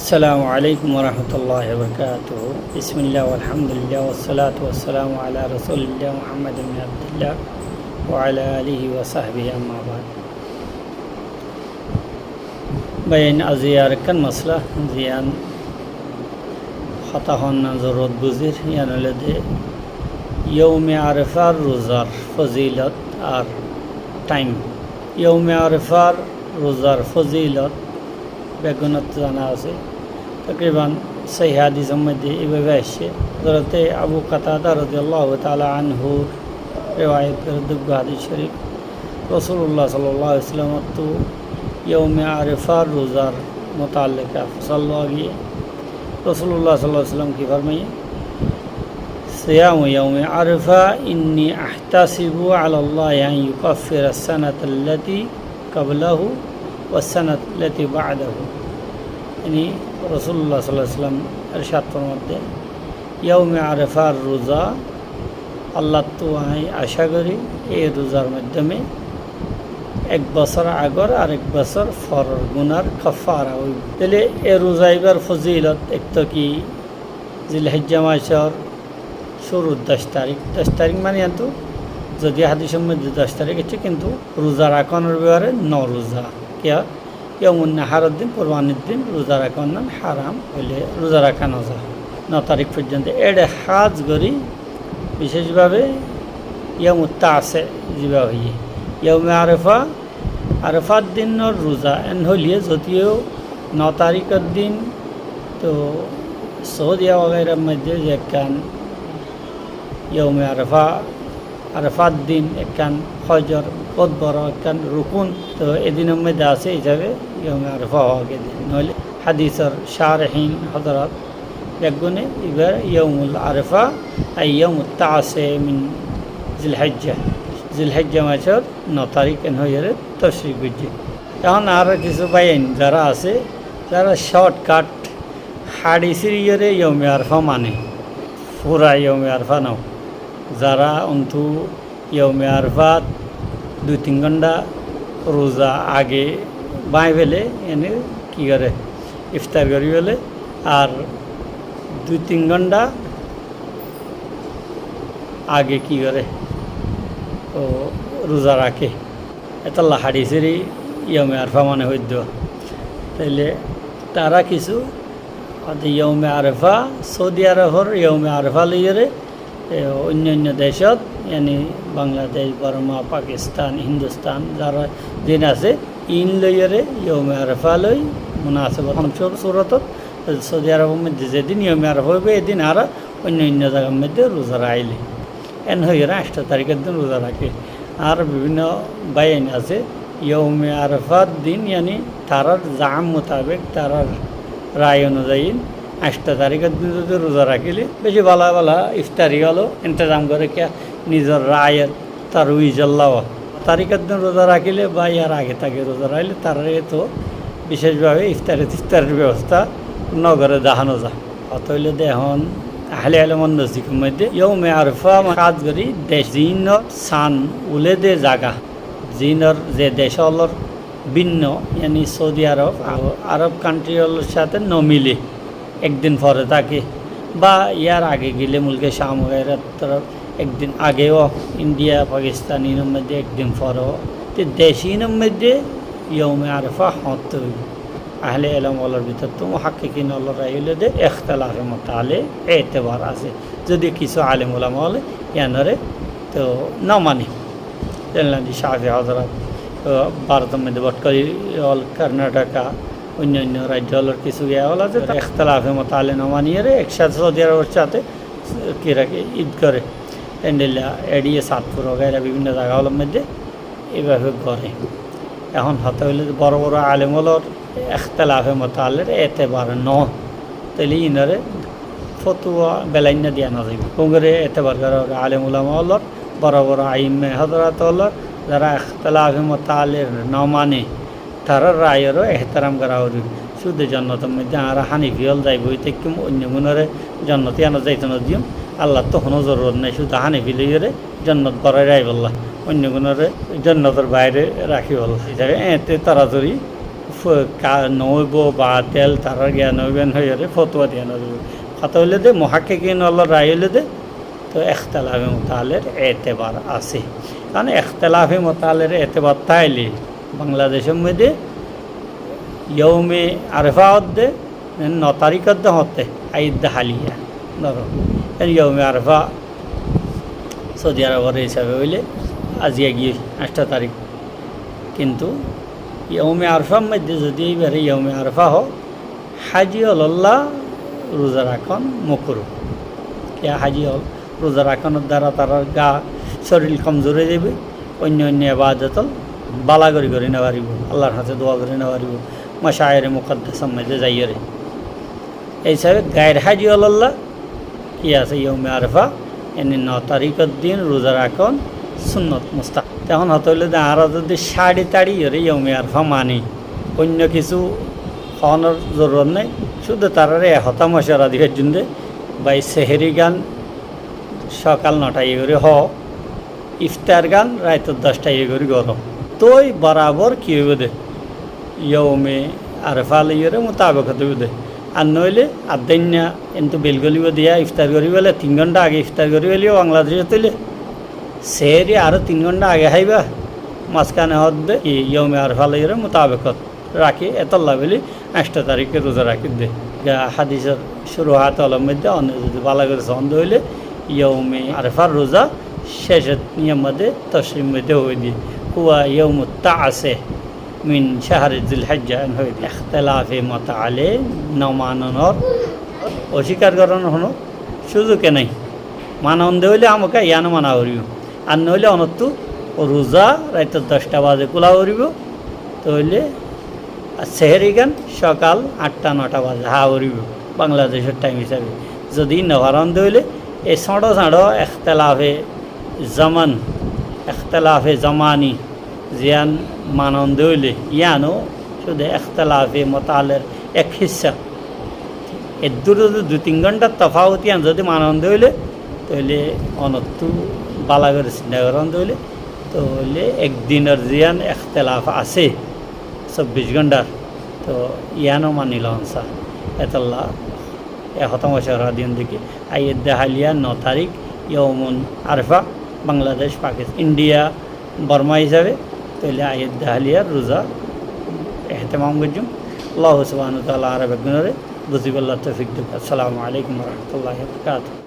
আসসালামু আলাইকুম রহমতুল্লাহ বরকাত। বিসমিল্লাহ আলহামদুলিল্লাহ ওয়াসসালাতু ওয়াসসালামু আলা রাসূলিল্লাহ মুহাম্মদ ইবনে আবদুল্লাহ ওয়া আলা আলিহি ওয়া সাহবিহি আম্মা বাদ। বাইন আজিয়ারকান মাসলা জিয়ান খতাহন জরুরত বুজির ইয়ান হলে ইয়ৌমে আরফার রোজার ফজিলত আর টাইম। ইয়ৌমে আরফার রোজার ফজিলত বেগুনত জানা আছে, তকরিবান সহিহ হাদিসের মধ্যে এভাবে আসছে। হযরতে আবু কাতাদা রাদিয়াল্লাহু তাআলা আনহু রিওয়ায়াত করে হাদিস শরীফ, রাসূলুল্লাহ সাল্লাল্লাহু আলাইহি ওয়াসাল্লাম তো ইয়ৌমে আরফার রোজার মুতাল্লিকা ফসল্লাহ গিয়ে রাসূলুল্লাহ সাল্লাল্লাহু আলাইহি ওয়াসাল্লাম কি ফরমাইয়ে, সিয়ামু ইয়াউমি আরফা ইন্নী আহতাসিবু আলাল্লাহি আন ইউকাফিরা আস-সানাতাল্লাতী ক্বাবলাহু ওয়াস-সানাতাল্লাতী বা'দাহু। ইনি রাসূলুল্লাহ সাল্লাল্লাহু আলাইহি ওয়াসাল্লাম ইরশাদ ফরমাতে, ইয়াউমে আরফার রোজা আল্লাহ তো আমি আশা করি এই রোজার মাধ্যমে এক বছর আগর আর এক বছর ফরর গুনার কাফারা হইব। তাহলে এ রোজা এবার ফজিলত এক তো কি জিলহিজ্জা মাসের শুরুর 10 তারিখ মানে কিন্তু যদি হাদিসের মধ্যে 10 তারিখ আছে, কিন্তু রোজা রাখানোর ব্যাপারে রোজা কিয়া ইয়মুন নাহারের দিন, কোরবানির দিন রোজা রাখানো হারাম হইলে রোজা রাখানো যায় 9 তারিখ পর্যন্ত। এটা হাজ করি বিশেষভাবে ইয়মুত তাসে যা হইয়ে ইয়মে আরফা আরফার দিনের রোজা এন হলিয়ে, যদিও 9 তারিখের দিন তো সৌদিয়া वगैरह মধ্যে যে একখান ইয়মে আরফার দিন একখান ফজর বহুত বড় একখান রুকুন, তো এদিনের মধ্যে আছে হিসাবে ইয়মে আরফা হওয়া দিন। নইলে হাদিসের শারহিন হযরত একগুণে এবার ইয়মুল আরফা আর ইয়মুত তাসে মিন জিলহিজ্জা মাসের 9 তারিখ এন হয়ে তশরিক বুঝছে। এখন আর কিছু বাইন যারা আছে, যারা শর্টকাট হাদিসের ইয়মে আরফা মানে পুরা ইয়মে আরফা নাও, যারা অন্তু ইয়মে আরফাত 2-3 ঘন্টা রোজা আগে বাঁই ফেলে এনে কী করে ইফতার করি ফেলে, আর 2-3 ঘন্টা আগে কী করে ও রোজা রাখে। এতাল্লা হাদিসেরই ইয়মে আরফা মানে হইত। তাইলে তারা কিছু ইয়মে আরফা সৌদি আরবের ইয়মে আরফা লইয়ে অন্য দেশত ইয়ানি বাংলাদেশ, বর্মা, পাকিস্তান, হিন্দুস্তান যারা দিন আছে ইন লইয়ে ইয়মে আরফা লই মুনাসেবত সুরতত সৌদি আরবের মধ্যে যেদিন ইয়মে আরফা হইবে এদিন আর অন্য জায়গার মধ্যে রোজা রাইলে এন হয়ে 8 তারিখের দিন রোজা রাখে। আর বিভিন্ন বাইন আছে ইয়মে আরফার দিন ইয়ানি তারার জাম মোতাবেক তারার রায় অনুযায়ী 8 তারিখের দিন যদি রোজা রাখিলে বেশি ভালা ইফতারি হলো ইন্তজাম করে কে নিজের রায়ের তার উইজল্লাহ তারিখের দিন রোজা রাখিলে বা ইয়ার আগে তাকে রোজা রাখলে তার তো বিশেষভাবে ইফতারের ব্যবস্থা নগরে দেখানো যায়। অত হইলে দেখুন আহলে আলমন নজিকের মধ্যে ইয়মে আরফা কাজ করি দেশ জিনর সান উলে দে জাগা জিনর যে দেশ হলর ভিন্ন, ইয়ানি সৌদি আরব কান্ট্রিগুলোর সাথে নমিলে একদিন পরে থাকে, বা ইয়ার আগে গেলে মুলকে শাম वगैरह तरफ একদিন আগেও ইন্ডিয়া পাকিস্তানের মধ্যে একদিন পরেও তো দেশিনের মধ্যে ইয়মে আরফা হতে হইব। আহলে ইলম ওয়ালার ভিতর তো মুহাক্কিকিন ওয়ালার রাইলে দে ইখতিলাফে মুতালে এতবার আছে, যদি কিছু আলেম ওলামা হলে ইয়ানরে তো না মানে জানলাম শাফি হযরত ভারতের মধ্যে বটকারি কর্ণাটকা অন্য রাজ্যগুলোর কিছু ইয়া হল আছে ইখতিলাফে মুতালে না মানিয়ে একসাথে সৌদি আরবের সাথে কি রাখে ঈদ করে এন্ডেলা এডিয়ে সাতপুর वगैरह বিভিন্ন জায়গাগুলোর মধ্যে এইভাবে করে। এখন হতে হইলে বড় বড় আলেমগুলোর ইখতিলাফে মুতালের এতেবার ন, তাহলে ইনারে ফতুয়া বেলাইনা দিয়া না যাইব কোঙ্গরে এতেবার করে আলেম উলামা হলর বড় বড় আইমে হযরত হলর যারা ইখতিলাফে মুতালের ন মানে তার রায়েরও এহতারাম করা হবে। শুধু জন্নতের মধ্যে আর হানিফি হল যাইব হইতে কেম অন্য গুণরে জন্নতে আনা যাইতে না দিম, আল্লাহ তো কোনো জরুরত নেই, শুধু হানিফি লইয়ে জন্নত বড়াই রাই বললা, অন্য গুণরে জন্নতের বাইরে রাখি বল হিসাবে এতে তাড়াতাড়ি নইব বা তেল তারার জ্ঞান হইবেন হয়ে ফতুয়া দিয়ে নইব কথা হইলে দে মহাক্কিকিন আল্লাহ রায় হইলে দে তো এখতলাফে মোতালের এতেবার আছে কারণ এখতলাফে মোতালের এতেবার তাইলে বাংলাদেশের মধ্যে ইয়ৌমে আরফা হদ্দে 9 তারিখ হতে আইদ্দা হালিয়া ধরো ইয়ৌমে আরফা সৌদি আরবের হিসাবে হইলে আজিয়া গিয়ে 8 তারিখ কিন্তু ইয়ৌমে আরফার মধ্যে যদি এইবারে ইয়ৌমে আরফা হোক হাজি হল্লাহ রোজা রাখন মকরু কে হাজি হল রোজা রাখানোর দ্বারা তার গা শরীর কমজোর হয়ে যাবে অন্য অন্য আবাদত বালা করে না পারিব আল্লাহর হাতে দোয়া করে না পারিব মাশায়ের মুকদ্দাসের মধ্যে যাইয়ারে এই হিসাবে গায়ের হাজি হল্লাহ কি আছে ইয়ৌমে আরফা এনে 9 তারিখের দিন রোজা রাখন সুন্নত মুস্তাহ তখন হতে হলে আর যদি শাড়ি তাড়ি হরে ইয়ৌমে আরফা মানি অন্য কিছু খাওয়ানোর জরুরত নেই শুধু তারারে হতা মশারা দিকের জন্য বাই সেহেরি গান সকাল 9টায় করে হ ইফতার গান রাত 10টায় করে গরম তোই বরাবর কী হইব দে ইয়ৌমে আরফা লইরে মোতাবেক হতে দে আর নইলে আদান্যা কিন্তু বেলগলিব দিয়া ইফতার করি বলে 3 ঘন্টা আগে ইফতার করি বলিও বাংলাদেশে তুলে সেহেরি আরও 3 ঘন্টা আগে খাইবা মাঝখানে হতে ইয়ৌমে আরফা লইরে মোতাবেক রাখি এতল্লা বলি 8 তারিখে রোজা রাখি দে হাদিসের শুরু হাত আলম মধ্যে অন্য যদি বালা করে সন্দ হইলে ইয়ৌমে আরফার রোজা শেষের নিয়ম মধ্যে তসলিম মধ্যে হয়ে দিয়ে হুয়া ইয়ৌমুত্তা আছে মিন শাহরে জিলহজ্জা হয়ে দিয়ে ইখতিলাফে মতালে নমানর অস্বীকার করানো হলো সুযোগে নাই মানন্দ হইলে আমাকে ইয়ানো মানা করিব আর নইলে অনত্তু রোজা রাত 10টা বাজে খোলা করিব তাহলে সেহেরি গান সকাল 8টা 9টা বাজে হা করিব বাংলাদেশের টাইম হিসাবে যদি নভারন্দ হইলে এই সাঁড়ো এখতলাফে জমানি জিয়ান মানন্দ হইলে ইয়ানো শুধু এখতলাফে মতালের এক হিস্সা এর দূরে 2-3 ঘন্টার তফাউত ইয়ান যদি মানন্দ হইলে তাহলে অনত্তু বালাগর সিন্দাগরন্দ হইলে তাহলে একদিনের জিয়ান এখতলাফ আছে 24 ঘন্টার তো ইয়ানো মানিল অনসা এতল্লা হতামশারা দিন দেখি আইয়েদ্দা হালিয়া 9 তারিখ ইয়ৌমুন আরফা বাংলাদেশ পাকিস্তান ইন্ডিয়া বর্মা হিসাবে তাহলে আইয়েদ্দা হালিয়ার রোজা এহতেমাম করছুম আল্লাহ সুবহানাহু ওয়া তাআলা আরব একজনের বুঝিবাল্লাহ তৌফিক দিক আসসালামু আলাইকুম ওয়া রাহমাতুল্লাহি ওয়া বারাকাতুহু।